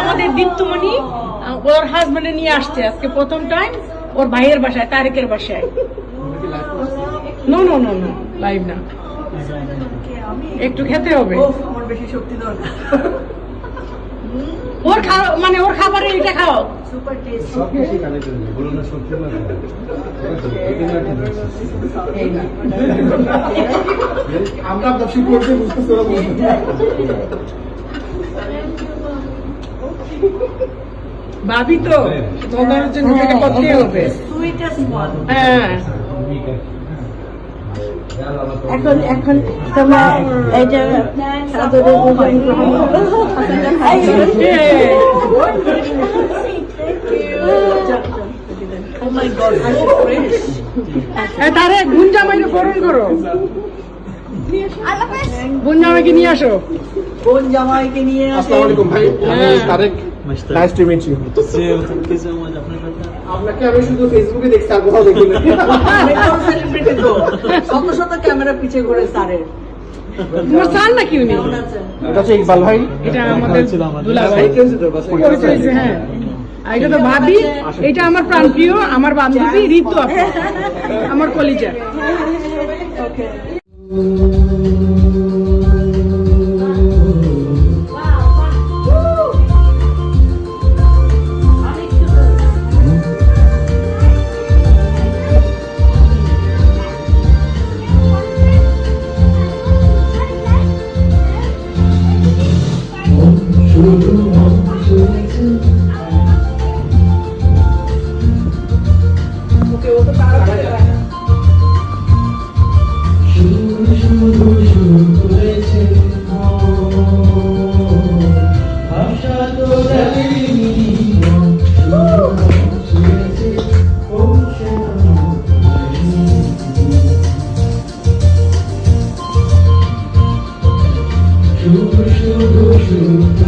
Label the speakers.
Speaker 1: আমাদের দীপ্তমণি ওর হাজবেন্ডে নিয়ে আসছে আজকে প্রথম টাইম ওর ভাইয়ের বাসায়, তারেকের বাসায়। No no no no, live না, একটু খেতে হবে।
Speaker 2: আমার বেশি শক্তি দরকার।
Speaker 1: ওর খাওয়া মানে ওর খাবারে এটা খাও।
Speaker 2: Super tasty.
Speaker 3: সব কিছু কানেক্টেড নেই, বলুন না শক্তি না। আমরা দর্শক করতে বুঝতেছি না।
Speaker 1: ভাবি তো তোমার জন্য এটা করতে হবে।
Speaker 2: Sweetest one.
Speaker 1: হ্যাঁ,
Speaker 4: এখন এখন তোমরা এই যে সাদরে ভোজন গ্রহণ করো।
Speaker 2: Oh my god, so fresh.
Speaker 1: তারে গুঞ্জামাইকে বরণ করো, গুঞ্জামাইকে নিয়ে আসো।
Speaker 2: কোন জামাইকে নিয়ে আসে?
Speaker 3: আসসালামু আলাইকুম ভাই, আমি Tarek. Nice to meet you. আপনাকে আমি শুধু ফেসবুকে দেখছি, আর কোথাও দেখিনি।
Speaker 2: সেলিব্রিটি তো শত শত ক্যামেরা পিছে ঘুরে স্যারের।
Speaker 1: তোমার সাল নাকি উনি?
Speaker 2: কেমন আছেন?
Speaker 3: এটা হচ্ছে ইকবাল ভাই।
Speaker 1: এটা আমাদের দুলাভাই পরিচয় হয়েছে। হ্যাঁ, আর এটা তো ভাবি, এটা আমার প্রাণপ্রিয়, আমার বান্ধবী ঋতু আপু, আমার কলিজা।
Speaker 2: ওকে। ওকে, ও তো তাড়াতাড়ি
Speaker 5: শুধু